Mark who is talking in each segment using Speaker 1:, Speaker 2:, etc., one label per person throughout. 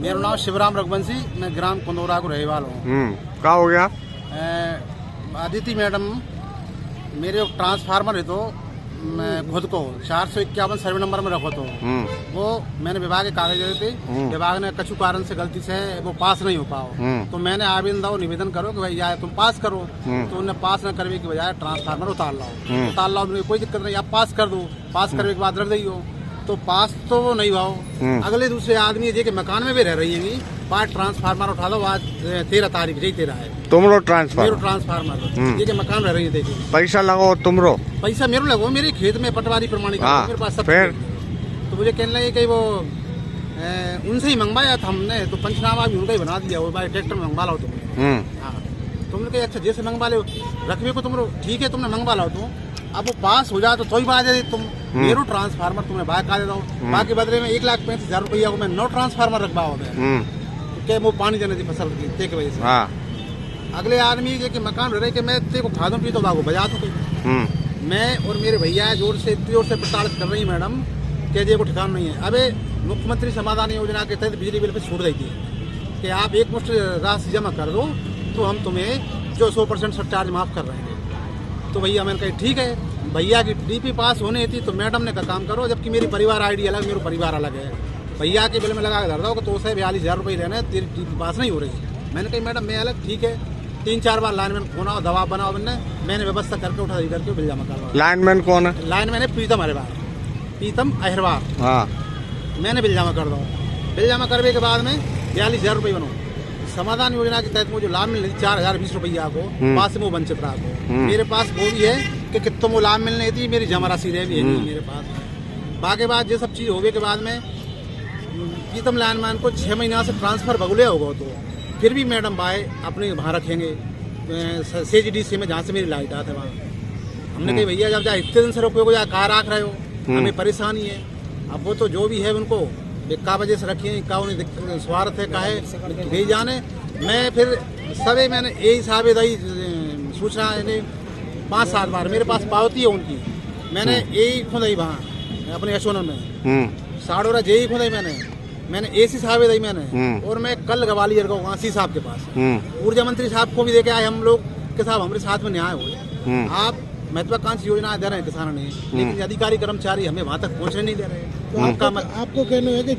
Speaker 1: मेरा नाम शिवराम रघुवंशी, मैं ग्राम कुंदौरा को रहने वाला हूँ।
Speaker 2: क्या हो गया?
Speaker 1: अदिति मैडम, मेरे ट्रांसफार्मर है तो मैं खुद को 451 सर्वे नंबर में रखो तो वो मैंने विभाग के कागज दे थे, विभाग ने कछु कारण से गलती से वो पास नहीं हो पाओ, तो मैंने आवेदन दो, निवेदन करो कि भाई यार तुम पास करो, तो उन्हें पास न करने की बजाय ट्रांसफार्मर उतार लाओ, कोई दिक्कत नहीं, आप पास कर दो, पास करने के बाद रख दी हो, तो पास तो वो नहीं भाव। अगले दूसरे आदमी जे के मकान में भी रह रही है, पास ट्रांसफार्मर उठा दो, आज 13 तारीख यही 13 है
Speaker 2: तुमरो ट्रांसफार्मर
Speaker 1: ये के मकान रह रही है। देखिए
Speaker 2: पैसा लगो तुमरो,
Speaker 1: पैसा मेरे लगो, मेरे खेत में पटवारी प्रमाणिक मेरे पास सब,
Speaker 2: फिर
Speaker 1: तो मुझे कहने लगे कि वो उनसे ही मंगवाया था हमने, तो पंचनामा भी उनका ही बना दिया, वो भाई ट्रैक्टर में मंगवा लो तुम। हाँ, तुमने कहा अच्छा जैसे मंगवा लो, रखबे को तुम ठीक है, तुमने मंगवा लो, तुम अब वो पास हो जाए तो ही बात है, तुम मेरो ट्रांसफार्मर तुमने बाहर का दे दो, बाकी बदले में 1,35,000 रुपया को मैं 9 ट्रांसफार्मर रखवाओ मैं, वो पानी देने की फसल की वजह से। अगले आदमी के मकान रह रहे कि मैं तेरे को खा दूं पी तो बागो बजा दूं, मैं और मेरे भैया जोर से इतनी जोर से प्रताड़ित कर रही मैडम कि जे को ठिकाना नहीं है। अबे मुख्यमंत्री समाधान योजना के तहत बिजली बिल पे छूट देती है कि आप एक मुश्त राशि जमा कर दो तो हम तुम्हें जो 100% सरचार्ज माफ कर रहे हैं। तो भैया मैंने कहा ठीक है, भैया की डीपी पास होने थी तो मैडम ने कहा काम करो, जबकि मेरी परिवार आईडी अलग, मेरा परिवार अलग है, भैया के बिल में लगा के धर दो तो उसे 42,000 रुपये लेना है, तेरी डीपी पास नहीं हो रही। मैंने कहा मैडम मैं अलग, ठीक है, 3-4 बार लाइनमैन फोन आओ, दबाव बनाओ, मैंने व्यवस्था करके उठा दी करके बिल जमा करवा।
Speaker 2: लाइनमैन कौन है?
Speaker 1: लाइनमैन है प्रीतम अहिरवार, प्रीतम अहिरवार।
Speaker 2: हाँ,
Speaker 1: मैंने बिल जमा कर दो, बिल जमा करने के बाद में 42,000 रुपये बनो। समाधान योजना के तहत मुझे लाभ मिलने 4,020 रुपया को पास से वो वंचित रहा को, मेरे पास वो भी है कि कितों वो लाभ मिलने थी, मेरी जमा राशि रह भी है मेरे पास। बाकी बात ये सब चीज़ होने के बाद में प्रीतम लाइनमैन को 6 महीना से ट्रांसफर बगुले होगा, तो फिर भी मैडम भाई अपने वहाँ रखेंगे CGDC में, जहाँ से मेरी लाइट आते वहाँ। हमने कही भैया जब जा इतने दिन से रुपये को जा कहाँ रख रहे हो, हमें परेशानी है। अब वो तो जो भी है उनको इक्का वजह से रखिए, इक्का उन्हें स्वार्थ है काहे भेज जाने। मैं फिर सभी मैंने यही साहब दई सूचना 5-7 बार मेरे पास पावती है उनकी, मैंने यही खुदाई वहाँ अपने यशोनर में साड़ोरा जेई खुदाई मैंने AC साहब दी मैंने, और मैं कल ग्वालियर गया वहाँ साहब के पास, ऊर्जा मंत्री साहब को भी देके आए, हम लोग के साहब हमारे साथ में न्याय हुए। आप महत्वाकांक्षी योजना दे रहे हैं किसानों ने, लेकिन अधिकारी कर्मचारी हमें वहाँ तक पहुँचने नहीं दे रहे हैं। तो
Speaker 3: आपको कहना है कि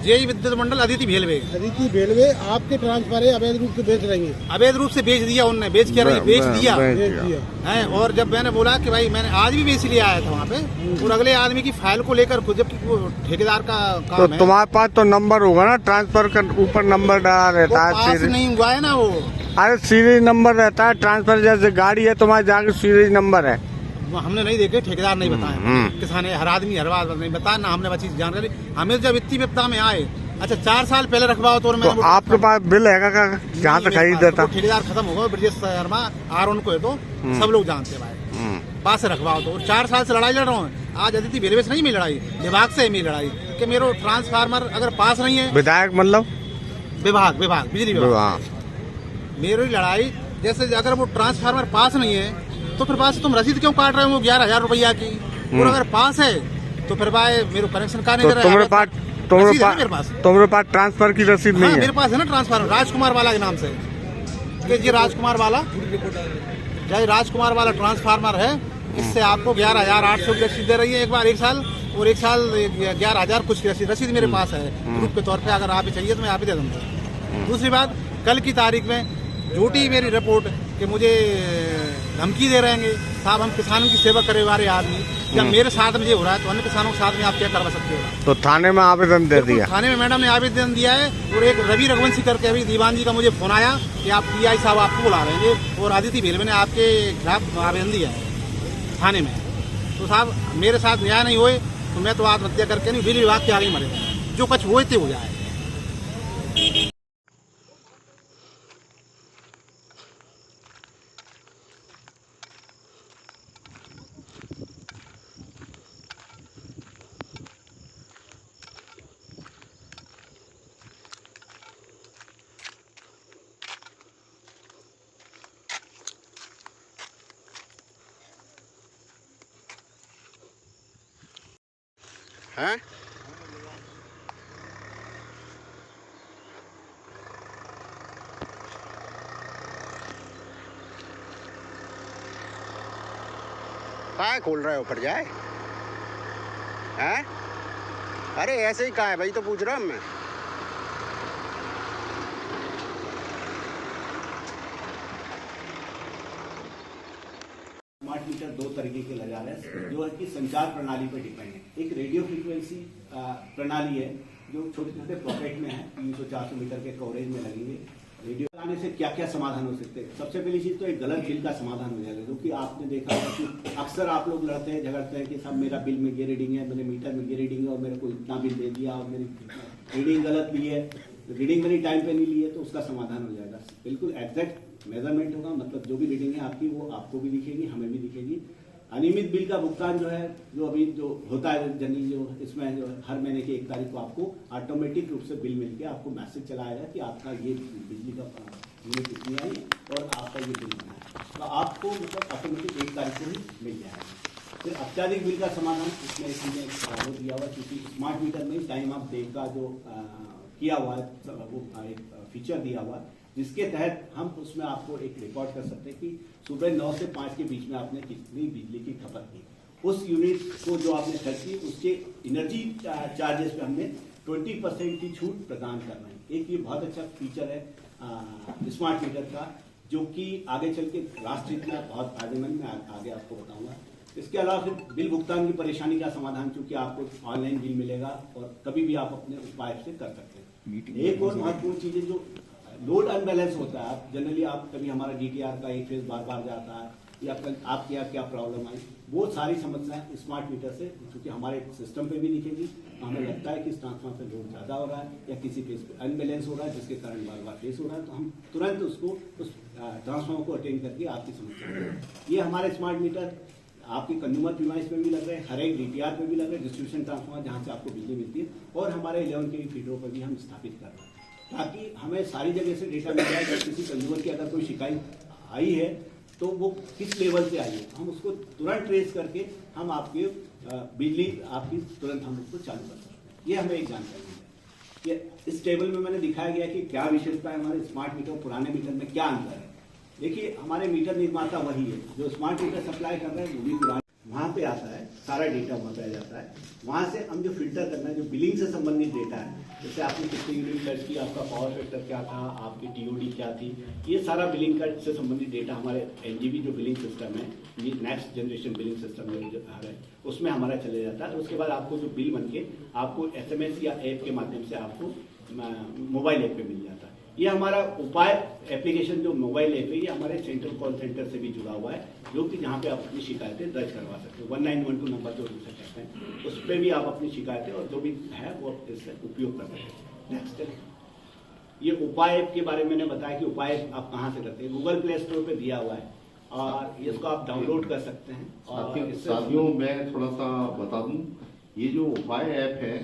Speaker 3: जेई विद्युत मंडल अदिति भेलवे आपके ट्रांसफर अवैध रूप से बेच रही है,
Speaker 1: अवैध रूप से बेच दिया उनने, बेच दिया है। और जब मैंने बोला कि भाई मैंने आज भी बेच लिया आया था वहाँ पे, और अगले आदमी की फाइल को लेकर खुद, जबकि वो ठेकेदार का काम
Speaker 2: तो
Speaker 1: है।
Speaker 2: तुम्हारे पास तो नंबर होगा ना, ट्रांसफर का ऊपर नंबर डाला रहता है,
Speaker 1: पास नहीं हुआ है ना वो।
Speaker 2: अरे सीरीज नंबर रहता है, ट्रांसफर जैसे गाड़ी है तुम्हारे जाके सीरीज नंबर है,
Speaker 1: हमने नहीं देखे, ठेकेदार नहीं बताया, किसान हर आदमी हर बात नहीं बताया ना, हमने बची जानकारी। हमें जब इतनी विपदा में आए, अच्छा 4 साल पहले रखवाओ तो
Speaker 2: आपके पास बिल है का जहाँ तक खरीद देता?
Speaker 1: ठेकेदार खत्म होगा, ब्रजेश शर्मा आर को है तो सब लोग जानते हैं भाई, पास से रखवाओ तो। 4 साल से लड़ाई लड़ रहा हूँ, आज अदिति भेलवे से नहीं मेरी लड़ाई, विभाग से है मेरी लड़ाई कि मेरा ट्रांसफार्मर अगर पास नहीं है।
Speaker 2: विधायक मतलब
Speaker 1: विभाग बिजली विभाग, मेरी लड़ाई जैसे अगर वो ट्रांसफार्मर पास नहीं है तो फिर पास तुम रसीद क्यों काट रहे हो 11,000 रुपया की, और अगर पास है तो फिर भाई मेरे कनेक्शन का नहीं दे रहा है। तुम्हारे पास ट्रांसफर की रसीद नहीं है? मेरे पास है ना ट्रांसफार्मर, राजकुमार वाला के नाम से, कि जी राजकुमार वाला ट्रांसफार्मर है, इससे आपको 11,800 की रसीद दे रही है एक साल, और एक साल 11,000 कुछ की रसीद मेरे पास है प्रूफ के तौर पे। अगर आप ही चाहिए तो मैं आप ही दे दूँगा। दूसरी बात, कल की तारीख में झूठी मेरी रिपोर्ट कि मुझे धमकी दे रहे हैं साहब, हम किसानों की सेवा करे वाले आदमी, जब मेरे साथ में ये हो रहा है तो अन्य किसानों के साथ में आप क्या करवा सकते हो?
Speaker 2: तो थाने में आवेदन दे दिया?
Speaker 1: थाने में मैडम ने आवेदन दिया है, और एक रवि रघुवंशी करके अभी दीवान जी का मुझे फोन आया कि आप PI साहब आपको बुला रहे हैं, और अदिति भेलवे ने आपके खिलाफ आवेदन दिया है थाने में। तो साहब मेरे साथ न्याय नहीं हुए तो मैं तो आत्महत्या करके नहीं, बिजली विभाग के आगे मरे, जो कुछ हुए थे हो जाए।
Speaker 2: हैं?
Speaker 4: काय खोल रहे हो फिर जाए हैं? अरे ऐसे ही कहा है भाई, तो पूछ रहा हूँ मैं।
Speaker 5: स्मार्ट मीटर दो तरीके के लगा रहे हैं जो है कि संचार प्रणाली पर डिपेंड है। एक रेडियो फ्रीक्वेंसी प्रणाली है जो छोटे छोटे पॉकेट में है, 300-400 मीटर के कवरेज में लगेंगे। रेडियो लगाने से क्या क्या समाधान हो सकते हैं? सबसे पहली चीज तो एक गलत बिल का समाधान हो जाएगा, क्योंकि आपने देखा होगा कि अक्सर आप लोग लड़ते हैं झगड़ते हैं कि साहब मेरा बिल में ये रीडिंग है, मेरे मीटर में ये रीडिंग है और मेरे को इतना बिल दे दिया और मेरी रीडिंग गलत ली है, रीडिंग मेरी टाइम पे नहीं ली है। तो उसका समाधान हो जाएगा, बिल्कुल एग्जैक्ट मेजरमेंट होगा, मतलब जो भी रीडिंग है आपकी वो आपको भी दिखेगी, हमें भी दिखेगी। अनियमित बिल का भुगतान जो है, जो अभी जो होता है जनरली, जो इसमें जो हर महीने की 1 तारीख को आपको ऑटोमेटिक रूप से बिल मिलके आपको मैसेज चला आएगा कि आपका ये बिजली का यूनिट कितनी आई और आपका ये बिल बना है, तो आपको मतलब ऑटोमेटिक 1 तारीख को ही मिल जाएगा। फिर अत्याधिक बिल का समाधान इसमें इसमें वो दिया हुआ, क्योंकि स्मार्ट मीटर में टाइम ऑफ डे का जो किया हुआ है वो एक फीचर दिया हुआ है, जिसके तहत हम उसमें आपको एक रिकॉर्ड कर सकते हैं कि सुबह 9 से 5 के बीच में आपने कितनी बिजली की खपत की। उस यूनिट को जो आपने खर्च की उसके एनर्जी चार्जेस पे हमने 20% की छूट प्रदान करना है। एक ये बहुत अच्छा फीचर है स्मार्ट मीटर का, जो कि आगे चल के राष्ट्र हित में बहुत फायदेमंद, मैं आगे आपको बताऊंगा। इसके अलावा फिर बिल भुगतान की परेशानी का समाधान, क्योंकि आपको ऑनलाइन बिल मिलेगा और कभी भी आप अपने उपाय से कर सकते हैं। एक और महत्वपूर्ण चीज है जो लोड अनबैलेंस होता है, आप जनरली आप कभी हमारा DTR का एक फेज बार बार जाता है या आपके यहाँ क्या प्रॉब्लम आई, वो सारी समस्याएं स्मार्ट मीटर से, क्योंकि हमारे सिस्टम पे भी दिखेगी, हमें लगता है कि इस ट्रांसफार्मर पे लोड ज्यादा हो रहा है या किसी फेज पे अनबैलेंस हो रहा है जिसके कारण बार बार फेस हो रहा है, तो हम तुरंत उसको उस ट्रांसफार्मर को अटेंड करके आपकी समस्या, ये हमारे स्मार्ट मीटर आपके कंज्यूमर प्रीमाइस में भी लग रहे हैं, हर एक DTR पे भी लग रहे हैं, डिस्ट्रीब्यूशन ट्रांसफार्मर जहाँ से आपको बिजली मिलती है, और हमारे 11 kV फीडरों पर भी हम स्थापित कर रहे हैं, ताकि हमें सारी जगह से डेटा मिल जाए कि किसी कंज्यूमर की अगर कोई शिकायत आई है तो वो किस लेवल से आई है, हम उसको तुरंत ट्रेस करके हम आपके बिजली आपकी तुरंत हम उसको चालू कर सकते हैं। ये हमें एक जानकारी है। ये इस टेबल में मैंने दिखाया गया कि क्या विशेषता है हमारे स्मार्ट मीटर और पुराने मीटर में क्या अंतर है। देखिए, हमारे मीटर निर्माता वही है जो स्मार्ट मीटर सप्लाई कर रहे हैं, वो भी पुराने, वहां पे आता है सारा डेटा, वहां पे आ जाता है। वहां से हम जो फिल्टर करना है, जो बिलिंग से संबंधित डेटा है, जैसे आपने कितने यूनिट खर्च की, आपका पावर फैक्टर क्या था, आपकी TOD क्या थी, ये सारा बिलिंग का से संबंधित डेटा हमारे NGB जो बिलिंग सिस्टम है, ये नेक्स्ट जनरेशन बिलिंग सिस्टम में जो है उसमें हमारा चले जाता है। उसके बाद आपको जो बिल बन के आपको SMS या ऐप के माध्यम से आपको मोबाइल ऐप पे मिल जाता है। ये हमारा उपाय एप्लीकेशन जो मोबाइल ऐप है, ये हमारे सेंट्रल कॉल सेंटर से भी जुड़ा हुआ है, जो कि जहाँ पे आप अपनी शिकायतें दर्ज करवा सकते हो। 1912 नंबर जो उसे कहते हैं, उस पर भी आप अपनी शिकायतें और जो भी है वो इससे उपयोग कर सकते हैं। नेक्स्ट, ये उपाय ऐप के बारे में मैंने बताया कि उपाय आप कहाँ से करते हैं। गूगल प्ले स्टोर पे दिया हुआ है और इसको आप डाउनलोड कर सकते हैं। और
Speaker 6: साथियों, मैं थोड़ा सा बता दूं, ये जो उपाय ऐप है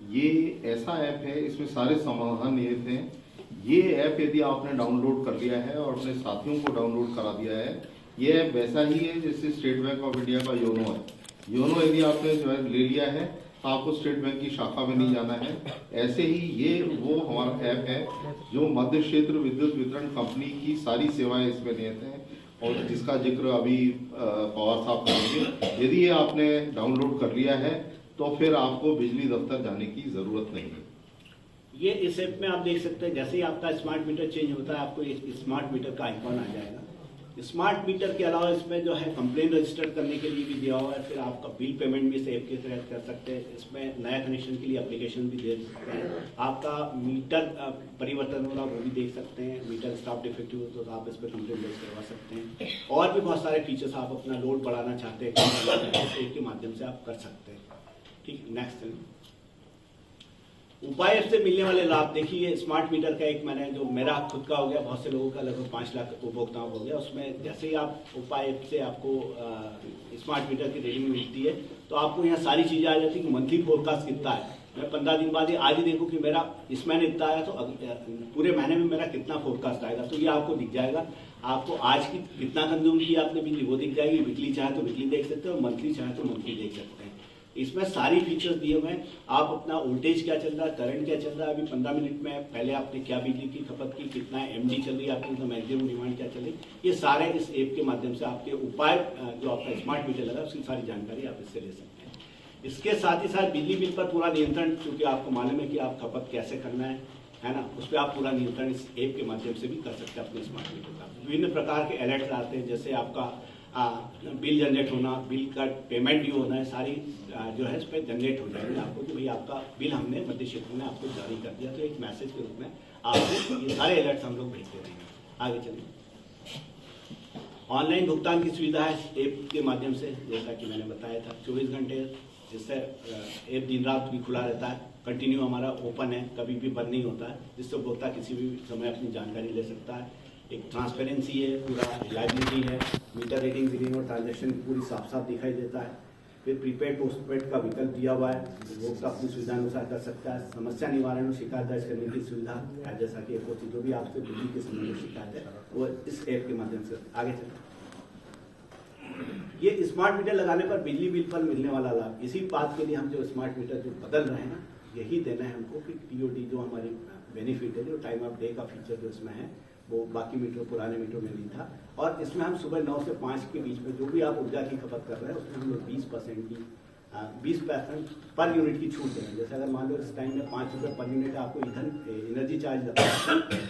Speaker 6: ये ऐसा ऐप है, इसमें सारे समाधान निहित हैं। ये ऐप यदि आपने डाउनलोड कर लिया है और अपने साथियों को डाउनलोड करा दिया है, ये ऐप वैसा ही है जैसे स्टेट बैंक ऑफ इंडिया का योनो है। योनो यदि आपने जो है ले लिया है तो आपको स्टेट बैंक की शाखा में नहीं जाना है। ऐसे ही ये वो हमारा ऐप है जो मध्य क्षेत्र विद्युत वितरण कंपनी की सारी सेवाएं इसमें निहित हैं और जिसका जिक्र अभी पवार साहब करेंगे। यदि ये आपने डाउनलोड कर लिया है तो फिर आपको बिजली दफ्तर जाने की जरूरत नहीं है।
Speaker 5: ये इस ऐप में आप देख सकते हैं, जैसे ही आपका स्मार्ट मीटर चेंज होता है आपको एक स्मार्ट मीटर का आइकॉन आ जाएगा। स्मार्ट मीटर के अलावा इसमें जो है कंप्लेन रजिस्टर करने के लिए भी दिया हुआ है, फिर आपका बिल पेमेंट भी इस ऐप के तहत कर सकते हैं। इसमें नया कनेक्शन के लिए एप्लीकेशन भी दे सकते हैं। आपका मीटर परिवर्तन हो रहा वो भी देख सकते हैं। मीटर स्टॉप डिफेक्टिव हो तो आप इस पर कंप्लेन रजिस्टर करवा सकते हैं। और भी बहुत सारे फीचर्स, आप अपना लोड बढ़ाना चाहते हैं इस ऐप के माध्यम से आप कर सकते हैं। ठीक, नेक्स्ट उपाय ऐप से मिलने वाले लाभ देखिए। स्मार्ट मीटर का एक मैंने जो मेरा खुद का हो गया, बहुत से लोगों का लगभग 5 लाख उपभोक्ताओं हो गया, उसमें जैसे ही आप उपाय ऐप से आपको स्मार्ट मीटर की रीडिंग मिलती है तो आपको यहाँ सारी चीजें आ जाती है कि मंथली फोरकास्ट कितना है। मैं 15 दिन बाद आज ही देखूँ कि मेरा इस महीने इतना आया तो पूरे महीने में मेरा कितना फोरकास्ट आएगा, तो ये आपको दिख जाएगा। आपको आज की कितना कंज्यूम किया आपने बिजली वो दिख जाएगी। वीकली चाहे तो वीकली देख सकते हैं और मंथली चाहे तो मंथली देख सकते हैं। इसमें सारी फीचर्स दिए हुए हैं। आप अपना वोल्टेज क्या चल रहा है, करंट क्या चल रहा है, अभी 15 मिनट में पहले आपने क्या बिजली की खपत की, कितना एमडी चल रही है आपकी, मैक्सिमम डिमांड क्या चल रही है, ये सारे इस ऐप के माध्यम से आपके उपाय जो आपका स्मार्ट मीटर लगा उसकी सारी जानकारी आप इससे ले सकते हैं। इसके साथ ही साथ बिजली बिल पर पूरा नियंत्रण, क्योंकि आपको मालूम है कि आप खपत कैसे करना है ना, उस पर आप पूरा नियंत्रण इस ऐप के माध्यम से भी कर सकते हैं अपने स्मार्ट मीटर का। विभिन्न प्रकार के अलर्ट आते हैं, जैसे आपका बिल जनरेट होना, बिल का पेमेंट ड्यू होना है, सारी जो है इस पर जनरेट हो जाएगी आपको कि भाई आपका बिल हमने मध्य क्षेत्र में आपको जारी कर दिया, तो एक मैसेज के रूप में आपको ये सारे अलर्ट हम लोग भेजते रहेंगे। आगे चलिए, ऑनलाइन भुगतान की सुविधा है ऐप के माध्यम से, जैसा कि मैंने बताया था 24 घंटे, जिससे ऐप दिन रात भी खुला रहता है, कंटिन्यू हमारा ओपन है, कभी भी बंद नहीं होता है, जिससे उपभोक्ता किसी भी समय अपनी जानकारी ले सकता है। एक ट्रांसपेरेंसी है, पूरा रिलायबिलिटी है, मीटर रीडिंग रीडिंग और ट्रांजैक्शन पूरी साफ साफ दिखाई देता है। फिर प्रीपेड पोस्टपेड का विकल्प दिया हुआ है, उपभोक्ता अपनी सुविधा अनुसार कर सकता है। समस्या निवारण और शिकायत दर्ज करने की सुविधा है, जैसा कि एक जो भी आपसे बिजली के संबंध में शिकायत है वो इस ऐप के माध्यम से आगे चले। ये स्मार्ट मीटर लगाने पर बिजली बिल पर मिलने वाला लाभ, इसी बात के लिए हम जो स्मार्ट मीटर जो बदल रहे हैं ना, यही देना है हमको कि टीओडी जो हमारी बेनिफिट है, जो टाइम ऑफ डे का फीचर जो इसमें है वो बाकी मीटर पुराने मीटर में नहीं था। और इसमें हम सुबह 9 से 5 के बीच में जो भी आप ऊर्जा की खपत कर रहे हैं उसमें हम लोग 20% की 20% पर यूनिट की छूट दे रहे हैं। जैसे अगर मान लो इस टाइम में 5 रुपये पर यूनिट आपको ईंधन एनर्जी चार्ज लगता है,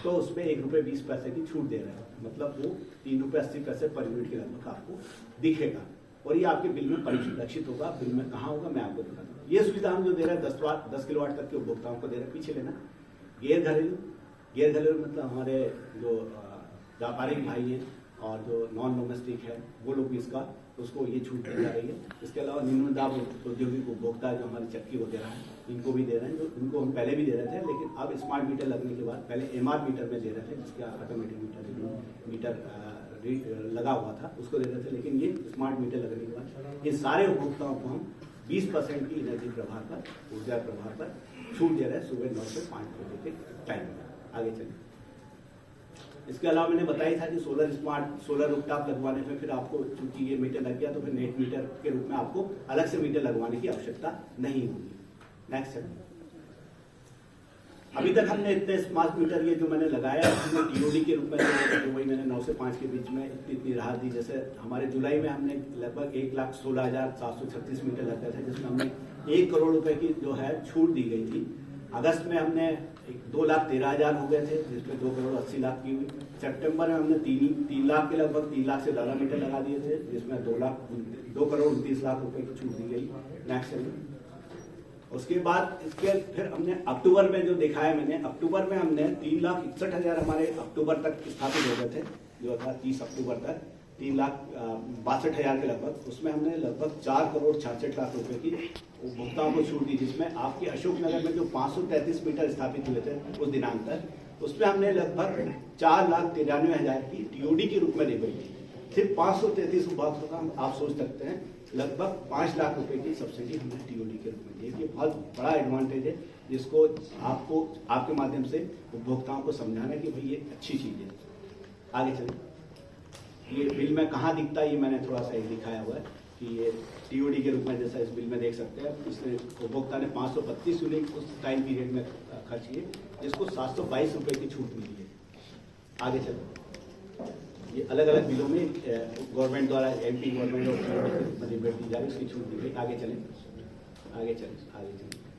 Speaker 5: तो उसमें 1 रुपये 20 पैसे की छूट दे रहे हैं, मतलब वो 3 रुपये 80 पैसे पर यूनिट के लगभग आपको दिखेगा, और ये आपके बिल में परिलक्षित होगा। बिल में कहाँ होगा मैं आपको दिखाता हूँ। ये सुविधा हम जो दे रहे हैं 10 किलोवाट तक के उपभोक्ताओं को दे रहे हैं। पीछे लेना, गैर घरेलू मतलब हमारे जो व्यापारिक भाई हैं और जो नॉन डोमेस्टिक है वो लोग भी उसको ये छूट दी जा रही है। इसके अलावा निम्न दाब औद्योगिक उपभोक्ता जो हमारी चक्की वगैरह है इनको भी दे रहे हैं, जो इनको हम पहले भी दे रहे थे, लेकिन अब स्मार्ट मीटर लगने के बाद पहले एमआर मीटर में दे रहे थे, जिसका ऑटोमेटिक मीटर लगा हुआ था उसको दे रहे थे, लेकिन ये स्मार्ट मीटर लगने के बाद ये सारे उपभोक्ताओं को हम 20% की एनर्जी प्रभार पर, ऊर्जा प्रभार पर छूट दे रहे हैं सुबह 9 से 5 बजे के टाइम में। आगे चलिए, इसके अलावा मैंने बताया था कि सोलर रूफटॉप लगवाने पे फिर आपको, चूंकि ये मीटर लग गया तो फिर नेट मीटर के रूप में आपको अलग से मीटर लगवाने की आवश्यकता नहीं होगी। नेक्स्ट है, अभी तक हमने इतने स्मार्ट मीटर ये जो मैंने लगाया उसमें टीओडी के रूप में जो वही मैंने 9 से 5 के बीच में इतनी राहत दी। जैसे हमारे जुलाई में हमने लगभग 1,16,736 मीटर लगाए थे, जिसमें हमने 1 करोड़ रुपए की जो है छूट दी गई थी। अगस्त में हमने 2,13,000 हो गए थे, जिसमें 2 करोड़ 80 लाख की हुई। सितंबर में हमने 3 लाख के लगभग 3 लाख से ज्यादा मीटर लगा दिए थे, जिसमें 2 करोड़ 29 लाख रुपए की छूट दी गई। नेक्स्ट, उसके बाद इसके फिर हमने अक्टूबर में जो दिखाया मैंने, अक्टूबर में हमने 3,61,000 हमारे अक्टूबर तक स्थापित हो गए थे, जो था 30 अक्टूबर तक 3,62,000 के लगभग। उसमें हमने लगभग 4 करोड़ 66 लाख रुपए की उपभोक्ताओं को छूट दी, जिसमें आपके अशोकनगर में जो 533 मीटर स्थापित हुए थे उस दिनांक तक, उसमें हमने लगभग 4,93,000 की टीओडी के रूप में दी गई थी। सिर्फ 533 उपभोक्ताओं का आप सोच सकते हैं लगभग 5 लाख रुपए की सब्सिडी हमने टीओडी के रूप में दी। ये बहुत बड़ा एडवांटेज है, जिसको आपको आपके माध्यम से उपभोक्ताओं को समझाना है कि भाई ये अच्छी चीज है। आगे चलिए, ये बिल में कहाँ दिखता है, ये मैंने थोड़ा सा दिखाया हुआ है कि ये टीओडी के रूप में, जैसा इस बिल में देख सकते हैं, इसमें उपभोक्ता ने 532 यूनिट उस टाइम पीरियड में खर्च किए, जिसको 722 रुपए की छूट मिली है। आगे चलो, ये अलग अलग बिलों में गवर्नमेंट द्वारा एमपी गवर्नमेंट और रिबेट दी जा रही है, उसकी छूट दी गई। आगे चलें।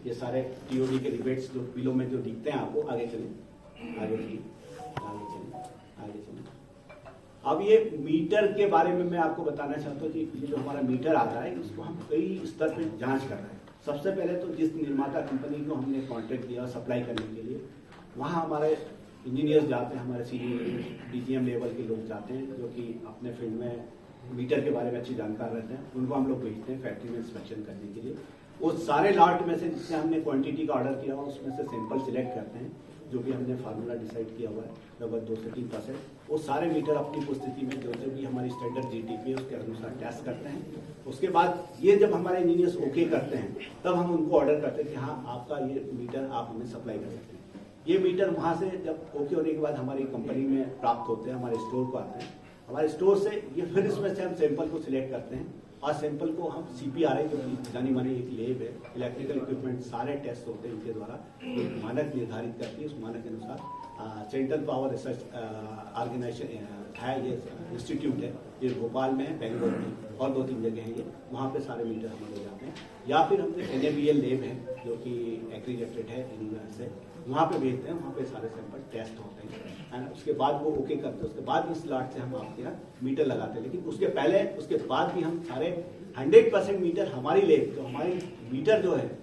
Speaker 5: ये सारे टीओडी के रिबेट्स जो बिलों में जो दिखते हैं आपको, आगे चलें। अब ये मीटर के बारे में मैं आपको बताना चाहता हूँ कि ये जो हमारा मीटर आ रहा है उसको हम कई स्तर पर जांच कर रहे हैं। सबसे पहले तो जिस निर्माता कंपनी को हमने कॉन्ट्रैक्ट दिया सप्लाई करने के लिए, वहाँ हमारे इंजीनियर्स जाते हैं, हमारे सीनियर डीजीएम लेवल के लोग जाते हैं, जो कि अपने फील्ड में मीटर के बारे में अच्छी जानकार रहते हैं, उनको हम लोग भेजते हैं फैक्ट्री में इंस्पेक्शन करने के लिए। वो सारे लॉट में से जिससे हमने क्वांटिटी का ऑर्डर किया हुआ उसमें से सैंपल सिलेक्ट करते हैं, जो भी हमने फार्मूला डिसाइड किया हुआ है, लगभग 2 से 3%। वो सारे मीटर अपनी उपस्थिति में जो भी हमारी स्टैंडर्ड जीटीपी है उसके अनुसार टेस्ट करते हैं। उसके बाद ये जब हमारे इंजीनियर्स ओके करते हैं, तब हम उनको ऑर्डर करते हैं कि हाँ आपका ये मीटर आप हमें सप्लाई कर सकते हैं। ये मीटर वहाँ से जब ओके होने के बाद हमारी कंपनी में प्राप्त होते हैं, हमारे स्टोर को आते हैं। हमारे स्टोर से ये फिर इसमें से हम सैंपल को सिलेक्ट करते हैं और सैंपल को हम CPRI जो कि जानी मानी एक लैब है, इलेक्ट्रिकल इक्विपमेंट सारे टेस्ट होते हैं इनके द्वारा, एक मानक निर्धारित करती है। उस मानक के अनुसार सेंट्रल पावर रिसर्च ऑर्गेनाइजेशन है, ये इंस्टीट्यूट है, ये भोपाल में है, बेंगलोर में और 2-3 जगह हैं ये, वहाँ पे सारे मीटर हम ले जाते हैं। या फिर हमने NABL लैब है जो कि एग्रीगेटेड है इन से, वहाँ पे भेजते हैं, वहाँ पे सारे सैंपल टेस्ट होते हैं एंड उसके बाद वो ओके करते हैं। उसके बाद इस लाट से हम आपके यहाँ मीटर लगाते हैं। लेकिन उसके पहले उसके बाद भी हम सारे 100% मीटर हमारी लैब, जो हमारी मीटर जो है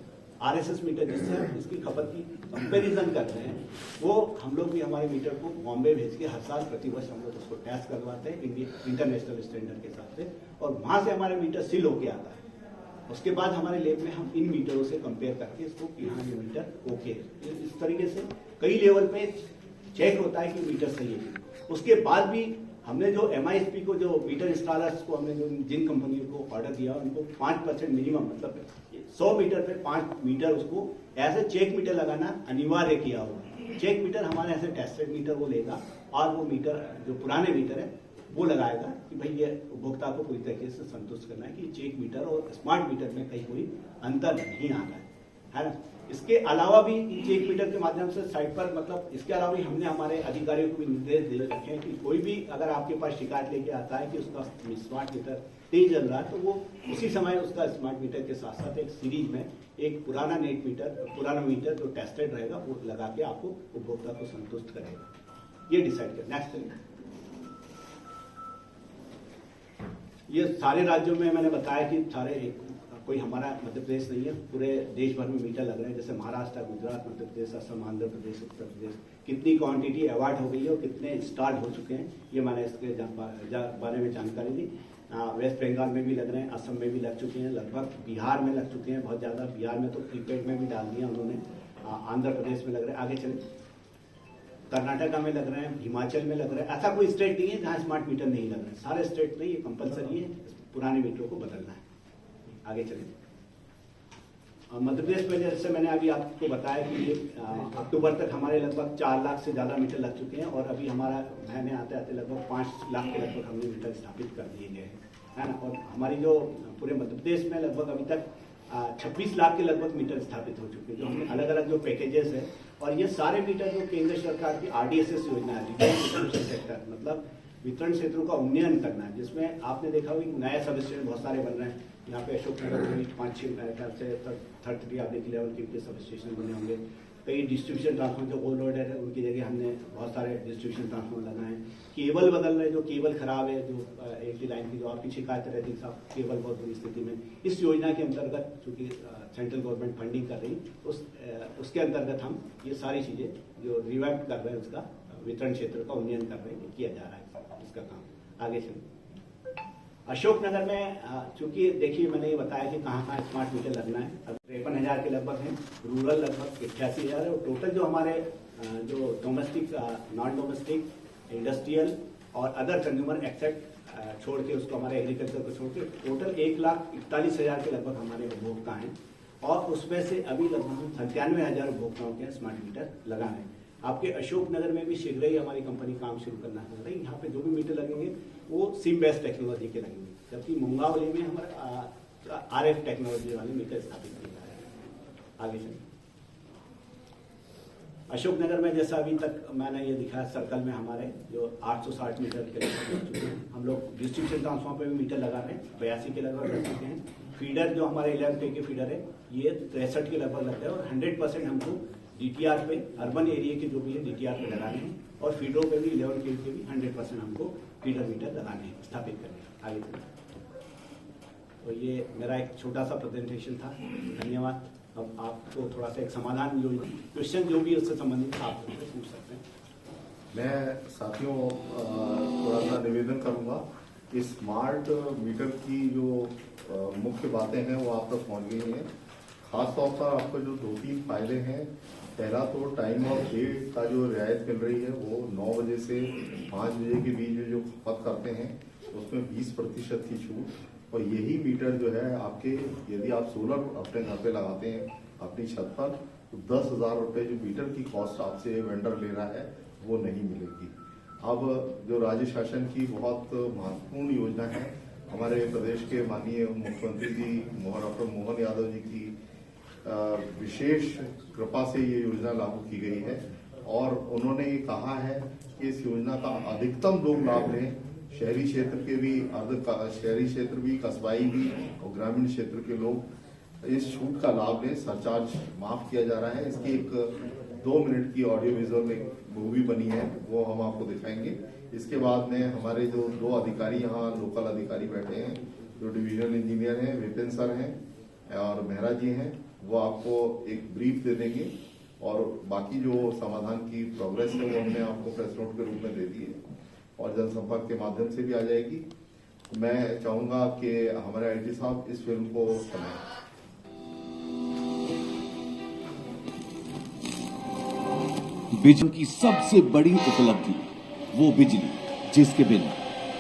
Speaker 5: RSS मीटर जिससे हम इसकी खपत की कंपेरिजन करते हैं, वो हम लोग भी हमारे मीटर को बॉम्बे भेज के हर साल प्रतिवर्ष हम लोग उसको टेस्ट करवाते हैं इंटरनेशनल स्टैंडर्ड के हिसाब से, और वहाँ से हमारे मीटर सील होके आता है। उसके बाद हमारे लैब में हम इन मीटरों से कंपेयर करके इसको यहाँ ये मीटर ओके है, इस तरीके से कई लेवल पे चेक होता है कि मीटर सही है। उसके बाद भी हमने जो MISP को, जो मीटर इंस्टॉलर्स को हमने जो जिन कंपनियों को ऑर्डर दिया उनको 5% मिनिमम, मतलब 100 मीटर पे 5 मीटर उसको ऐसे चेक मीटर लगाना अनिवार्य किया हुआ। चेक मीटर हमारे ऐसे टेस्टेड मीटर वो लेगा और वो मीटर जो पुराने मीटर है वो लगाएगा कि भाई ये उपभोक्ता को पूरी तरीके से संतुष्ट करना है कि चेक मीटर और स्मार्ट मीटर में कहीं कोई अंतर नहीं आता है ना। इसके अलावा भी चेक मीटर के माध्यम से साइट पर, मतलब इसके अलावा भी हमने हमारे अधिकारियों को भी निर्देश दे रखे हैं कि कोई भी अगर आपके पास शिकायत लेके आता है कि उसका स्मार्ट मीटर तेज चल रहा है, तो वो उसी समय उसका स्मार्ट मीटर के साथ साथ एक सीरीज में एक पुराना मीटर जो टेस्टेड रहेगा वो लगा के आपको उपभोक्ता को संतुष्ट करेगा, ये डिसाइड कर। नेक्स्ट, ये सारे राज्यों में मैंने बताया कि सारे कोई हमारा मध्य प्रदेश नहीं है, पूरे देश भर में मीटर लग रहे हैं, जैसे महाराष्ट्र, गुजरात, मध्य प्रदेश, असम, आंध्र प्रदेश, उत्तर प्रदेश। कितनी क्वांटिटी अवार्ड हो गई है और कितने इंस्टॉल हो चुके हैं, ये मैंने इसके बारे में जानकारी दी। वेस्ट बंगाल में भी लग रहे हैं, असम में भी लग चुके हैं, लगभग बिहार में लग चुके हैं बहुत ज़्यादा। बिहार में तो प्रीपेड में भी डाल दिया उन्होंने, आंध्र प्रदेश में लग रहे हैं, आगे चले कर्नाटका में लग रहे हैं, हिमाचल में लग रहे हैं। ऐसा कोई स्टेट नहीं है जहाँ स्मार्ट मीटर नहीं लग रहे हैं, सारे स्टेट में ये कंपलसरी है, पुराने मीटरों को बदलना है। आगे चले, मध्य प्रदेश में जैसे मैंने अभी आपको बताया कि ये अक्टूबर तक हमारे लगभग 4 लाख से ज़्यादा मीटर लग चुके हैं और अभी हमारा महीने आते आते लगभग 5 लाख के लगभग हमने मीटर स्थापित कर दिए गए हैं, है ना। और हमारी जो पूरे मध्य प्रदेश में लगभग अभी तक 26 लाख के लगभग मीटर स्थापित हो चुके हैं, जो हमने अलग अलग जो पैकेजेस है। और ये सारे मीटर जो केंद्र सरकार की RDSS योजना है, रिटेल डिस्ट्रीब्यूशन सेक्टर, मतलब वितरण क्षेत्रों का उन्नयन करना है, जिसमें आपने देखा होगा नए सब स्टेशन बहुत सारे बन रहे हैं। यहाँ पे अशोकनगर में भी 5-6 मेरे ख्याल से 33 आप देख लेवल के सब स्टेशन बने होंगे। कई डिस्ट्रीब्यूशन ट्रांसफॉर्मर जो ओल्ड लोडेड है उनकी जगह हमने बहुत सारे डिस्ट्रीब्यूशन ट्रांसफॉर्मर लगाए हैं। केबल बदल रहे, जो केबल खराब है, जो 80 लाइन की जो आपकी शिकायत रहती है साहब, केबल बहुत बुरी स्थिति में, इस योजना के अंतर्गत चूँकि सेंट्रल गवर्नमेंट फंडिंग कर रही उसके अंतर्गत हम ये सारी चीज़ें जो रिवाइव कर रहे हैं उसका वितरण क्षेत्र का उन्नयन कर रहे हैं, किया जा रहा है इसका काम। आगे चलिए, अशोकनगर में चूंकि देखिए मैंने ये बताया कि कहाँ कहाँ स्मार्ट मीटर लगना है। अब 53,000 के लगभग हैं, रूरल लगभग 88,000 है, और टोटल जो हमारे जो डोमेस्टिक, नॉन डोमेस्टिक, इंडस्ट्रियल और अदर कंज्यूमर एक्सेप्ट छोड़ के, उसको हमारे एग्रीकल्चर को छोड़ के टोटल 1,41,000 के लगभग हमारे उपभोक्ता हैं। और उसमें से अभी लगभग 97,000 उपभोक्ताओं के स्मार्ट मीटर लगा है। आपके अशोकनगर में भी शीघ्र ही हमारी कंपनी काम शुरू करना है रही। यहाँ पे जो भी मीटर लगेंगे वो सिम बेस्ड टेक्नोलॉजी के लगेंगे, जबकि मुंगावली में हमारे RF टेक्नोलॉजी वाले मीटर स्थापित किए जा रहे हैं। आगे चलिए, अशोकनगर में जैसा अभी तक मैंने ये दिखाया, सर्कल में हमारे जो 860 मीटर के लगभग लग चुके हैं। हम लोग डिस्ट्रीब्यूशन ट्रांसफॉर्मर पे भी मीटर लगा रहे हैं, 82 के लगभग लग चुके हैं। फीडर जो हमारे 11 के फीडर है ये 63 के लगभग लगता है, और 100% हमको DTR पे, अर्बन एरिया के जो भी है DTR पे लगाने हैं, और फीडरों पे भी 11 के भी 100% हमको फीडर मीटर लगाने हैं, स्थापित करने हैं। आगे तो ये मेरा एक छोटा सा प्रेजेंटेशन था, धन्यवाद। अब आपको थोड़ा सा एक समाधान जो क्वेश्चन जो भी उससे संबंधित आप पूछ सकते हैं।
Speaker 6: मैं साथियों थोड़ा सा निवेदन करूंगा कि स्मार्ट मीटर की जो मुख्य बातें हैं वो आप तक पहुंच गई हैं। खासतौर पर आपको जो 2-3 फायदे हैं, पहला तो टाइम ऑफ डे का जो रियायत मिल रही है वो 9 बजे से 5 बजे के बीच में जो खपत करते हैं उसमें 20% की छूट। और यही मीटर जो है आपके, यदि आप सोलर अपने घर पे लगाते हैं अपनी छत पर, तो 10,000 रुपये जो मीटर की कॉस्ट आपसे वेंडर ले रहा है वो नहीं मिलेगी। अब जो राज्य शासन की बहुत महत्वपूर्ण योजना है हमारे प्रदेश के माननीय मुख्यमंत्री जी डॉक्टर मोहन यादव जी की विशेष कृपा से ये योजना लागू की गई है और उन्होंने ये कहा है कि इस योजना का अधिकतम लोग लाभ लें, शहरी क्षेत्र के भी, शहरी क्षेत्र भी, कस्बाई भी और ग्रामीण क्षेत्र के लोग इस छूट का लाभ लें। सरचार्ज माफ किया जा रहा है। इसकी एक 2 मिनट की ऑडियो विजुअल एक मूवी बनी है, वो हम आपको दिखाएंगे। इसके बाद में हमारे जो 2 अधिकारी यहाँ लोकल अधिकारी बैठे हैं, जो डिविजनल इंजीनियर हैं, विपिन सर हैं और मेहरा जी हैं, वो आपको एक ब्रीफ दे देंगे और बाकी जो समाधान की प्रोग्रेस है वो हमने आपको प्रेस नोट के रूप में दे दी है और जनसंपर्क के माध्यम से भी आ जाएगी। मैं चाहूंगा कि हमारे आईटी साहब इस फिल्म को सुनाएं।
Speaker 7: बिजली की सबसे बड़ी उपलब्धि वो बिजली जिसके बिना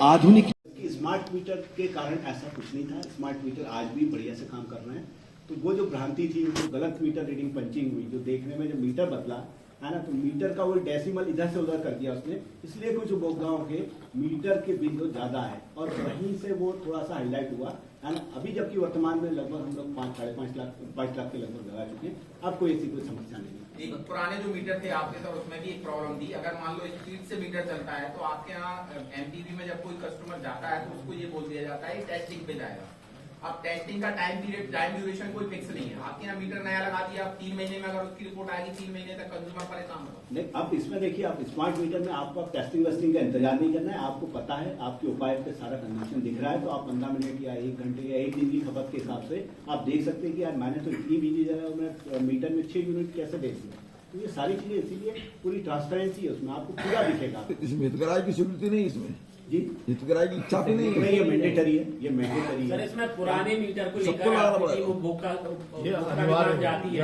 Speaker 7: आधुनिक
Speaker 5: स्मार्ट मीटर के कारण ऐसा कुछ नहीं था। स्मार्ट मीटर आज भी बढ़िया से काम कर रहे हैं। तो वो जो भ्रांति थी, जो गलत मीटर रीडिंग पंचिंग हुई, जो देखने में जो मीटर बदला है ना, तो मीटर का वो डेसिमल इधर से उधर कर दिया उसने, इसलिए कुछ उपभोक्ताओं के मीटर के बिल ज्यादा है और वहीं से वो थोड़ा सा हाईलाइट हुआ है ना। अभी जबकि वर्तमान में लगभग हम लोग 5 लाख के लगभग लगा चुके हैं। अब कोई ऐसी कोई समस्या नहीं है।
Speaker 8: एक पुराने जो मीटर थे आपके सर, उसमें भी एक प्रॉब्लम थी। अगर मान लो स्पीड से मीटर चलता है तो आपके यहाँ एमपीवी में जब कोई कस्टमर जाता है तो उसको ये बोल दिया जाता है टेस्टिंग पे जाएगा। अब टेस्टिंग का टाइम पीरियड, टाइम ड्यूरेशन कोई फिक्स नहीं है। आपके यहाँ मीटर नया लगा दिया, आप 3 महीने में अगर उसकी रिपोर्ट आएगी 3 महीने तक कंज्यूमर परेशान होगा।
Speaker 5: नहीं, अब इसमें देखिए, आप स्मार्ट मीटर में आपको टेस्टिंग वेस्टिंग का इंतजार नहीं करना है। आपको पता है, आपके उपाय पे सारा कंडीशन दिख रहा है, तो आप 15 मिनट या 1 घंटे या 1 दिन की खपत के हिसाब से आप देख सकते हैं कि यार मैंने तो इतनी बिजली जगह में मीटर में 6 यूनिट कैसे देख दिया। तो ये सारी चीजें इसीलिए पूरी ट्रांसपेरेंसी है, उसमें आपको पूरा दिखेगा।
Speaker 9: इसमें हितग्राही की जरूरत नहीं, इसमें
Speaker 5: जी
Speaker 9: हितग्राही की इच्छा भी नहीं है।
Speaker 5: ये मैंडेटरी है, ये मैंडेटरी है।
Speaker 10: सर, इसमें पुराने मीटर को
Speaker 9: सबको
Speaker 10: लेकर
Speaker 9: लगाना
Speaker 10: किसी उपभोक्ता जाती है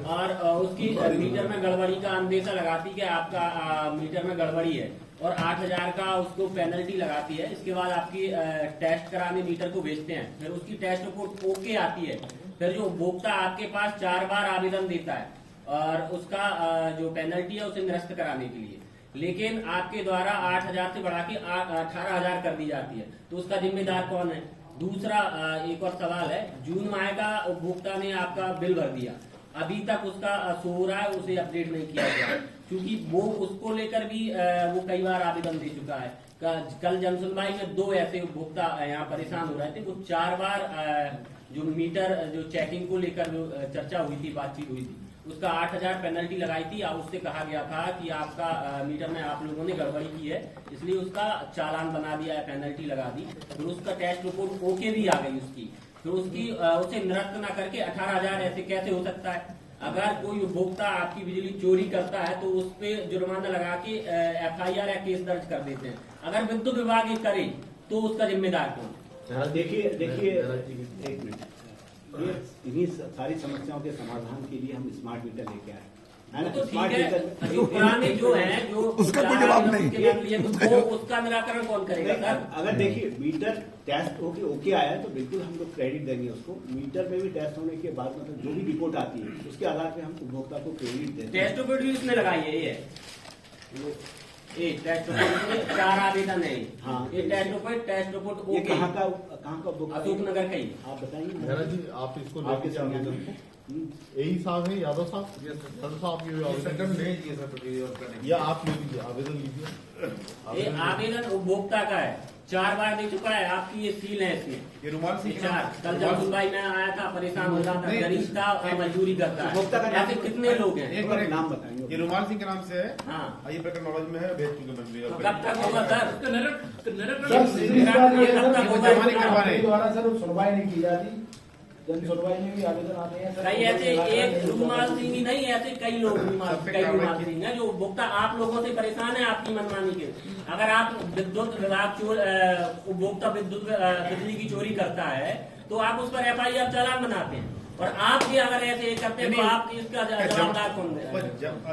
Speaker 10: और उसकी मीटर में गड़बड़ी का अंदेशा लगाती है कि आपका मीटर में गड़बड़ी है और 8,000 का उसको पेनल्टी लगाती है। इसके बाद आपकी टेस्ट कराने मीटर को भेजते हैं, फिर उसकी टेस्ट रिपोर्ट ओके आती है। फिर जो उपभोक्ता आपके पास 4 बार आवेदन देता है और उसका जो पेनल्टी है उसे निरस्त कराने के लिए, लेकिन आपके द्वारा 8,000 से बढ़ा के 18,000 कर दी जाती है, तो उसका जिम्मेदार कौन है? दूसरा एक और सवाल है, जून माह का उपभोक्ता ने आपका बिल भर दिया, अभी तक उसका शो हो रहा है, उसे अपडेट नहीं किया गया, क्योंकि वो उसको लेकर भी वो कई बार आवेदन दे चुका है। कल जनसुनवाई में 2 ऐसे उपभोक्ता यहाँ परेशान हो रहे थे। वो 4 बार जो मीटर जो चेकिंग को लेकर जो चर्चा हुई थी, बातचीत हुई थी, उसका 8,000 पेनल्टी लगाई थी और उससे कहा गया था कि आपका मीटर में आप लोगों ने गड़बड़ी की है, इसलिए उसका चालान बना दिया है, पेनल्टी लगा दी। फिर उसका टेस्ट रिपोर्ट ओके भी आ गई उसकी, फिर उसकी उसे निरस्त न करके 18,000 ऐसे कैसे हो सकता है? अगर कोई उपभोक्ता आपकी बिजली चोरी करता है तो उस पर जुर्माना लगा के FIR या केस दर्ज कर देते हैं। अगर विद्युत विभाग ये करे तो उसका जिम्मेदार कौन?
Speaker 5: देखिए एक मिनट, ये इन्हीं सारी समस्याओं के समाधान के लिए हम स्मार्ट मीटर लेके आए है ना।
Speaker 10: तो
Speaker 5: स्मार्ट
Speaker 10: ठीक है,
Speaker 5: मीटर
Speaker 10: जो पुराने जो है जो
Speaker 9: उसका कोई जवाब नहीं,
Speaker 10: तो उसका निराकरण कौन करेगा सर?
Speaker 5: अगर देखिए मीटर टेस्ट होके ओके आया है तो बिल्कुल हम लोग क्रेडिट देंगे उसको। मीटर में भी टेस्ट होने के बाद मतलब जो भी रिपोर्ट आती है उसके आधार पे हम उपभोक्ता को क्रेडिट देते हैं।
Speaker 10: टेस्ट रिपोर्ट भी उसने लगाई है, ये टेस्ट रिपोर्ट में 4 आवेदन है।
Speaker 5: हाँ,
Speaker 10: ये टेस्ट रिपोर्ट
Speaker 5: ये
Speaker 10: ओके।
Speaker 5: कहाँ का उपभोक्ता?
Speaker 10: अशोक नगर का ही।
Speaker 5: आप बताइए
Speaker 6: मेहरा जी, आप इसको
Speaker 5: आपके
Speaker 6: लेके
Speaker 5: संज्ञान
Speaker 6: आवेदन
Speaker 5: में।
Speaker 6: यही साहब है, यादव साहब, यादव साहब ये आवेदन या आप ले लीजिए, आवेदन लीजिए।
Speaker 10: ये आवेदन उपभोक्ता का है, 4 बार दे चुका है। आपकी ये सील है इसमें,
Speaker 3: ये रुमाल सिंह
Speaker 10: 4। कल जब सुनवाई में आया था, परेशान हो रहा था, गरीब था, मजदूरी करता
Speaker 5: उपभोक्ता का
Speaker 10: है।
Speaker 5: नाम
Speaker 10: ऐसे कितने लोग हैं?
Speaker 3: एक बार
Speaker 5: नाम बताएंगे।
Speaker 3: ये रुमाल सिंह के नाम से है।
Speaker 10: हाँ,
Speaker 3: ये प्रकरण नॉलेज में है, भेज चुके
Speaker 10: तो कब तक होगा सर?
Speaker 3: द्वारा
Speaker 1: सर सुनवाई नहीं की जाती, जन सुनवाई में भी आवेदन आते हैं।
Speaker 10: कई ऐसे एक रूमाल सिंह ही नहीं, ऐसे कई लोग कई रूमाल सिंह है जो उपभोक्ता आप लोगों से परेशान है आपकी मनमानी के। अगर आप विद्युत विभाग उपभोक्ता विद्युत बिजली की चोरी करता है तो आप उस पर FIR चालान बनाते हैं, और आप भी अगर ऐसे करते हैं तो आप इसका जवाबदार कौन है?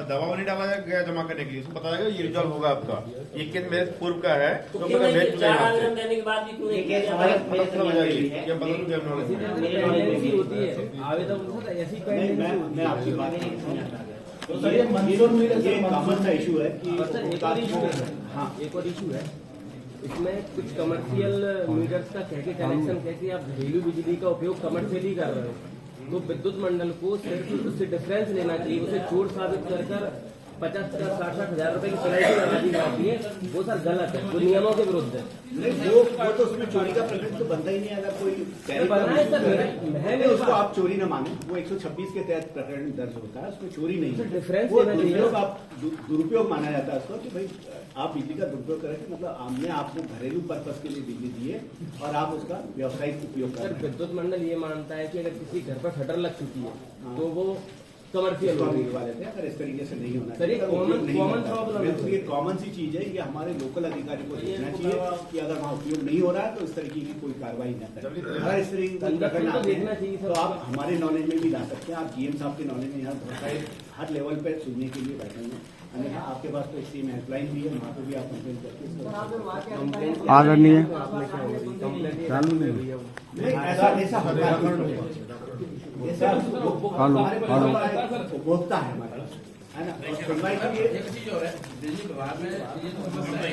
Speaker 3: दबाव नहीं डाला गया जमा करने के लिए, उसको पता लगेगा ये रिजॉल्व होगा आपका। 21 में पूर्व का है,
Speaker 10: तो क्यों नहीं 4 आवेदन देने के बाद भी क्यों नहीं किया जाता?
Speaker 5: मैं आपकी बात नहीं समझ पा रहा। तो सर ये कॉमन सा इशू है कि
Speaker 1: हाँ, एक और इशू है
Speaker 10: इसमें कुछ कमर्शियल मीटर्स का कह के कनेक्शन कह के आप घरेलू बिजली का उपयोग कमर्शियली कर रहे हो, तो विद्युत मंडल को सिर्फ उससे डिफरेंस लेना चाहिए, उसे चोर साबित कर 50-60 हजार रुपए की पेनल्टी लगा दी जाती है, वो सर गलत है, वो नियमों के विरुद्ध है।
Speaker 5: नहीं वो तो उसमें चोरी का प्रकरण तो बनता ही नहीं है। अगर कोई
Speaker 10: बनाए सर
Speaker 5: उसको आप चोरी न माने, वो 126 के तहत प्रकरण दर्ज होता है, उसमें चोरी नहीं है।
Speaker 10: डिफरेंस
Speaker 5: वो दुरुपयोग आप दुरुपयोग माना जाता है उसको, कि भाई आप बिजली का दुरुपयोग करें, मतलब हमने आपको घरेलू पर्पज के लिए बिजली दी है और आप उसका व्यावसायिक उपयोग
Speaker 10: सर
Speaker 5: करें।
Speaker 10: विद्युत मंडल ये मानता है कि अगर किसी घर पर शटर लग चुकी है तो वो कमर्शियल
Speaker 5: वाले थे, अगर इस तरीके से नहीं होना
Speaker 10: सर, ये कॉमन प्रॉब्लम है।
Speaker 5: ये कॉमन सी चीज है, ये हमारे लोकल अधिकारी को देखना चाहिए कि अगर वहाँ उपयोग नहीं हो रहा है तो इस तरीके की कोई कार्रवाई न करें। अगर इस तरीके का प्रकरण आते हैं तो आप हमारे नॉलेज में भी ला सकते हैं। आप GM साहब के नॉलेज में यहाँ बहुत सारे हर लेवल पे सुनने के लिए बैठे हैं, अन्यथा आपके पास तो एक सेम हेल्पलाइन भी है, वहाँ पे भी आप कंप्लेन करके
Speaker 2: आदरणीय
Speaker 5: उपभोक्ता है हमारे पास, है ना। सुनवाई के लिए
Speaker 8: एक चीज और है, बिजली विभाग में ये तो समस्या है,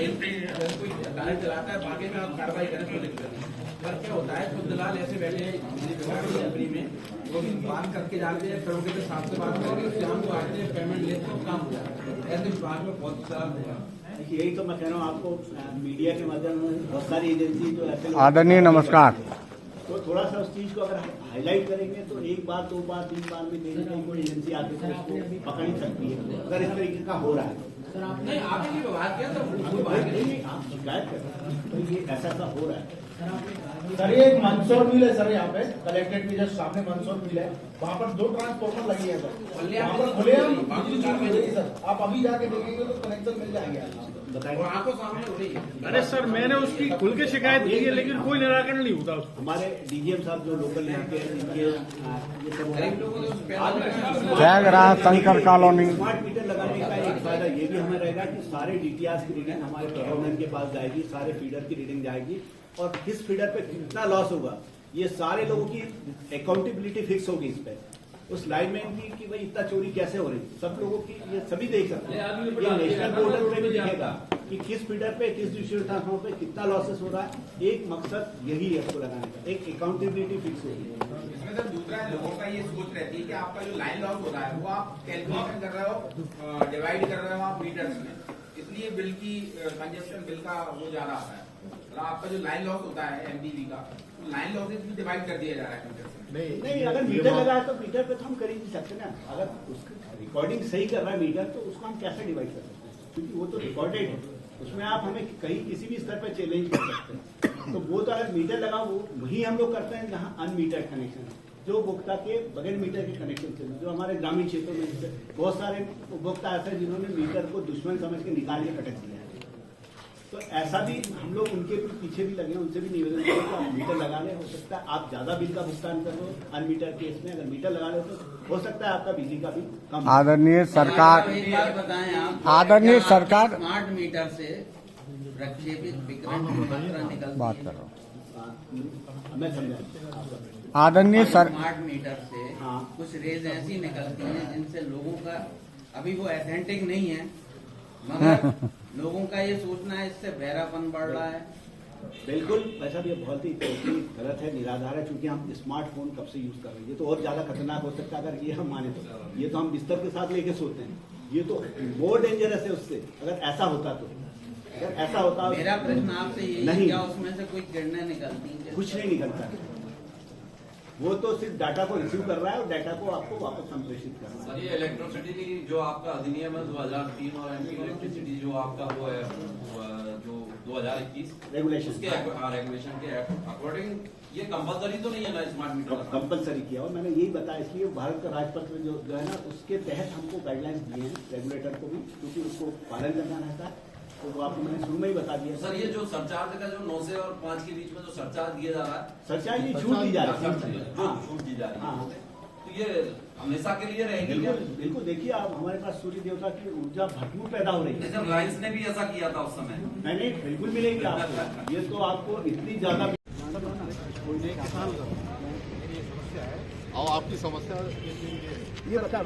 Speaker 8: अगर कोई गाड़ी चलाता है बाकी में आप कार्रवाई करें तो दिक्कत नहीं। पर क्या होता है, खुद दलाल ऐसे बैठे हैं बिजली विभाग की कंपनी में, वो भी बात करके जाते हैं, करोगे के साथ से बात करके शाम को आते हैं, पेमेंट लेते हैं, काम हो जाता है। ऐसे विभाग में बहुत सारा
Speaker 5: यही तो मैं कह रहा हूँ आपको, मीडिया के माध्यम से बहुत सारी एजेंसी जो ऐसे
Speaker 2: आदरणीय नमस्कार।
Speaker 5: तो थोड़ा सा उस चीज को अगर हाईलाइट करेंगे तो 1 बार 2 बार 3 बार में कहीं कहीं कोई एजेंसी आके तो उसको पकड़ ही सकती है, अगर इस तरीके का हो रहा है।
Speaker 8: नहीं आपने विभाग किया तो
Speaker 5: नहीं, आप शिकायत कर तो ये ऐसा हो रहा है।
Speaker 1: सर ये एक मंदसौर मिल है सर, यहाँ पे कलेक्टेड भी जस्ट सामने मंदसौर मिल है, वहाँ पर 2 ट्रांसफॉर्मर लगी है सर, वहाँ पर खुले सर, आप अभी जाके देखेंगे तो कनेक्शन मिल जाएंगे।
Speaker 8: आंखों सामने हो रही है।
Speaker 11: अरे सर मैंने उसकी खुल के शिकायत की है लेकिन कोई निराकरण नहीं होता।
Speaker 5: हमारे DGM साहब जो लोकल यहाँ के
Speaker 2: शंकर कॉलोनी
Speaker 5: स्मार्ट मीटर लगाने का एक फायदा ये भी हमें रहेगा कि सारे DTRs की रीडिंग हमारे प्रबंधन के पास जाएगी, सारे फीडर की रीडिंग जाएगी और किस फीडर पे कितना लॉस होगा ये सारे लोगों की अकाउंटेबिलिटी फिक्स होगी इस पे, उस लाइनमैन की कि भाई इतना चोरी कैसे हो रही, सब लोगों की ये सभी देख सकते हैं। ये नेशनल पोर्टल पे भी दिखेगा कि किस फीडर पे किस डिस्ट्रीब्यूशन ट्रांसफॉर्मर पे कितना लॉसेस हो रहा है। एक मकसद यही है इसको लगाने का, एक अकाउंटेबिलिटी फिक्स होगी।
Speaker 8: इसमें सर दूसरा लोगों का ये सोच रहती है कि आपका जो लाइन लॉस होता है वो आप कैलकुलेशन कर रहे हो, डिवाइड कर रहे हो आप मीटर्स में, इसलिए बिल की कंजप्शन बिल का वो ज्यादा आता है। आपका जो लाइन लॉस होता है MPV का, लाइन लॉसेस भी डिवाइड कर दिया जा रहा है मीटर से।
Speaker 5: नहीं अगर मीटर लगा है तो मीटर पे तो हम कर ही नहीं सकते ना, अगर उसकी रिकॉर्डिंग सही कर रहा है मीटर तो उसको हम कैसे डिवाइड कर सकते हैं, क्योंकि वो तो रिकॉर्डेड है, उसमें आप हमें कहीं किसी भी स्तर पर चैलेंज कर सकते हैं। तो वो तो अगर मीटर लगा वो वही हम लोग करते हैं जहाँ अनमीटर्ड कनेक्शन है, जो उपभोक्ता के बगैर मीटर के कनेक्शन से, जो हमारे ग्रामीण क्षेत्रों में बहुत सारे उपभोक्ता ऐसे हैं जिन्होंने मीटर को दुश्मन समझ के निकाल के पटक दिया है। तो ऐसा भी हम लोग उनके पीछे भी लगे, उनसे भी निवेदन करें कि आप मीटर लगा ले, हो सकता है आप ज्यादा बिल का भुगतान कर दो अनमीटर केस में, अगर मीटर लगा ले तो हो सकता है आपका बिजली का बिल कम।
Speaker 2: आदरणीय सरकार,
Speaker 8: एक बात बताएं आप,
Speaker 2: आदरणीय सरकार
Speaker 8: स्मार्ट मीटर से प्रक्षेपित विकिरण की मात्रा निकलती
Speaker 2: बात
Speaker 8: है।
Speaker 2: करो।
Speaker 5: मैं समझा
Speaker 2: आदरणीय
Speaker 8: स्मार्ट मीटर से
Speaker 5: हाँ।
Speaker 8: कुछ रेज ऐसी निकलती हैं जिनसे लोगों का अभी वो ऑथेंटिक नहीं है, मगर लोगों का ये सोचना है इससे बहरापन बढ़ रहा है।
Speaker 5: बिल्कुल वैसा भी बहुत ही गलत है, निराधार है, क्योंकि हम स्मार्टफोन कब से यूज कर रहे हैं, ये तो और ज्यादा खतरनाक हो सकता है अगर ये हम माने तो। ये तो हम बिस्तर के साथ लेके सोते हैं, ये तो मोर डेंजरस है उससे, अगर ऐसा होता तो। अगर ऐसा होता
Speaker 8: मेरा प्रश्न आपसे यही
Speaker 5: नहीं,
Speaker 8: क्या उसमें से कोई किरणें निकलती हैं?
Speaker 5: कुछ नहीं निकलता, वो तो सिर्फ डाटा को रिसीव कर रहा है और डाटा को आपको वापस संप्रेषित कर रहा है।
Speaker 12: सर ये इलेक्ट्रिसिटी की जो आपका अधिनियम है 2003 और एमपी इलेक्ट्रिसिटी जो आपका वो है जो 2021
Speaker 5: रेगुलेशन
Speaker 12: उसके रेगुलेशन के अकॉर्डिंग ये कंपलसरी तो नहीं है ना स्मार्ट मीटर?
Speaker 5: कंपलसरी किया और मैंने यही बताया, इसलिए भारत का राजपत्र जो है ना उसके तहत हमको गाइडलाइंस दिए हैं रेगुलेटर को भी, क्योंकि उसको पालन करना रहता है। तो वो आपको मैंने शुरू में ही बता दिया।
Speaker 12: सर ये जो सरचार्ज का जो 9 से और 5 के बीच में जो सरचार्ज दिया जा रहा है,
Speaker 5: सरचार्ज की छूट दी जा रही है,
Speaker 12: छूट दी जा रही है, तो ये हमेशा के लिए रहेगी?
Speaker 5: बिल्कुल देखिए आप हमारे पास सूर्य देवता की ऊर्जा भरपूर पैदा हो रही है।
Speaker 12: सर रिलायंस ने भी ऐसा किया था उस समय।
Speaker 5: नहीं बिल्कुल मिलेगी आपको, ये तो आपको इतनी ज्यादा
Speaker 6: और आपकी समस्या
Speaker 5: ये बता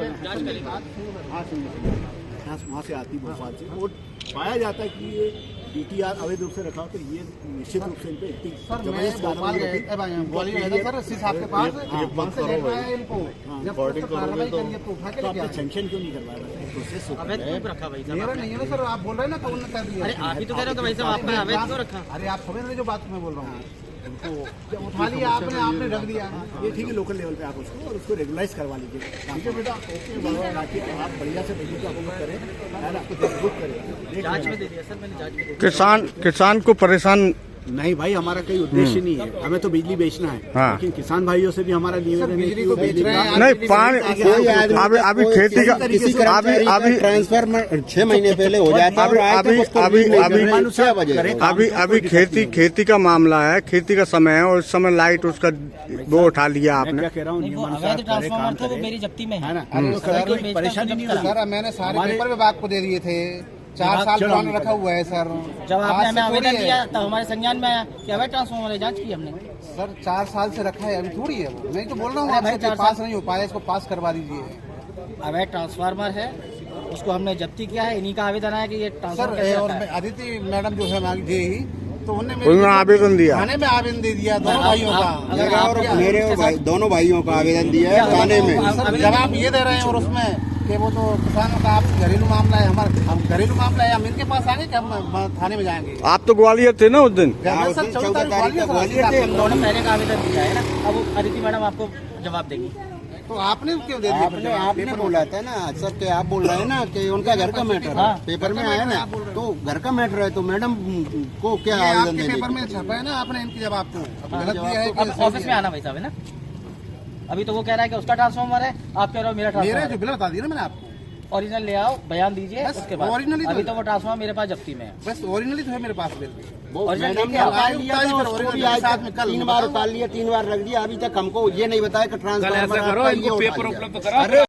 Speaker 5: वहाँ से आती भोपाल से, और पाया जाता है कि ये DTR अवैध रूप से रखा हो, तो ये निश्चित रूप से इन पे इतनी जबरदस्त कार्रवाई होगी।
Speaker 1: सर इसी साहब के पास वहाँ से लेकर आया इनको, जब कार्रवाई करिए तो उठा के
Speaker 5: तो
Speaker 1: लेके
Speaker 5: आपने
Speaker 1: आए।
Speaker 5: सैंक्शन क्यों नहीं करवाया? प्रोसेस
Speaker 10: अवैध क्यों रखा भाई
Speaker 1: मेरा नहीं है ना सर, आप बोल रहे हैं ना कौन ने कर दिया।
Speaker 10: अरे आप ही तो कह रहे हो कि भाई साहब आपने अवैध क्यों रखा?
Speaker 1: अरे आप समझ रहे जो बात मैं बोल रहा हूँ, जब उठा लिया आपने रख दिया।
Speaker 5: ये ठीक है, लोकल लेवल पे आप उसको और उसको रेगुलाइज करवा लीजिए। ठीक है बेटा, आप बढ़िया से बिजली का उपयोग करें, है ना, बुक करें।
Speaker 10: जांच में दे दिया सर, मैंने जांच में दे
Speaker 2: किसान को परेशान
Speaker 5: नहीं भाई, हमारा कोई उद्देश्य नहीं है, हमें तो बिजली बेचना है।
Speaker 2: हाँ।
Speaker 5: लेकिन किसान भाइयों से भी हमारा निवेदन है
Speaker 1: बिजली को बेच रहे हैं,
Speaker 2: नहीं पानी अभी खेती का अभी
Speaker 4: ट्रांसफर 6 महीने पहले हो जाता है।
Speaker 2: अभी खेती का मामला है, खेती का समय है, और इस समय लाइट उसका वो उठा लिया
Speaker 5: मैं
Speaker 2: आपने।
Speaker 5: क्या कह रहा हूँ,
Speaker 10: अवैध ट्रांसफार्मर थे, वो मेरी जब्ती में है
Speaker 5: ना,
Speaker 10: कोई
Speaker 5: परेशानी नहीं होगी।
Speaker 1: सर मैंने सारे पेपर विभाग को दे दिए थे, 4 साल पुराना रखा हुआ है सर।
Speaker 10: जब आपने हमें
Speaker 1: आज से
Speaker 10: आवेदन
Speaker 1: थोड़ी
Speaker 10: दिया
Speaker 1: है।
Speaker 10: तब हमारे संज्ञान में आया कि अवैध ट्रांसफार्मर है, जांच की हमने।
Speaker 1: सर 4 साल से रखा है, अभी थोड़ी है वो। मैं तो बोल रहा हूँ
Speaker 10: अरे भाई,
Speaker 1: आपसे
Speaker 10: 4
Speaker 1: पास
Speaker 10: साल-
Speaker 1: नहीं हो पाया, इसको पास करवा दीजिए।
Speaker 10: अवैध ट्रांसफार्मर है, उसको हमने जब्ती किया है, इन्हीं का आवेदन आया कि ये ट्रांसफर कैसे
Speaker 1: सर और
Speaker 10: होता है।
Speaker 1: अदिति मैडम जो है हमारी जेई, तो
Speaker 2: उन्होंने
Speaker 1: उन्होंने
Speaker 2: आवेदन दिया,
Speaker 1: थाने में आवेदन दे दिया दोनों भाइयों का।
Speaker 10: अगर आप
Speaker 4: मेरे दोनों भाइयों का आवेदन दिया है थाने में।
Speaker 1: सर जवाब ये दे रहे हैं और उसमें कि वो तो किसानों का आप घरेलू मामला है, हमारा हम घरेलू मामला है, हम इनके पास आएंगे कि हम थाने में जाएंगे।
Speaker 2: आप तो ग्वालियर थे ना उस दिन?
Speaker 1: मैं सर 14 तारीख को ग्वालियर थे।
Speaker 10: हम दोनों पहले का आवेदन दिया है ना, अब वो अदिति मैडम आपको जवाब देगी।
Speaker 1: तो आपने क्यों दे दिया?
Speaker 4: आपने बोला था ना सर, कि आप बोल रहे हैं ना कि उनका घर का मैटर है, पेपर में आया ना, तो घर का मैटर है, तो मैडम को क्या
Speaker 1: ये
Speaker 4: आवेदन
Speaker 1: आपके
Speaker 4: देने
Speaker 1: पेपर
Speaker 4: की?
Speaker 1: में छपा है ना, आपने इनकी जवाब को गलत
Speaker 10: जवाब
Speaker 1: दिया है
Speaker 10: तो अब
Speaker 1: कि
Speaker 10: ऑफिस में आना भाई साहब, है ना। अभी तो वो कह रहा है कि उसका ट्रांसफार्मर है, आप कह रहे हो मेरा
Speaker 1: मेरे
Speaker 10: ट्रांसफार्मर
Speaker 1: जो बिल बता दिया ना मैंने आपको,
Speaker 10: ओरिजिनल ले आओ, बयान दीजिए,
Speaker 1: बस
Speaker 10: उसके बाद।
Speaker 1: original ही तो
Speaker 10: अभी
Speaker 1: है।
Speaker 10: तो वो ट्रांसफार्मर मेरे पास जब्ती में है।
Speaker 1: बस ओरिजिनली तो है मेरे पास बिल।
Speaker 10: ओरिजिनल
Speaker 4: मैडम
Speaker 10: लेके
Speaker 4: ने
Speaker 10: आओ।
Speaker 4: उतार लिया था, उसको भी आज तक 3 बार उतार लिया, 3 बार रख दिया, अभी तक हमको ये नहीं बताया कि ट्रांसफार्मर आपका ये उठा लिया।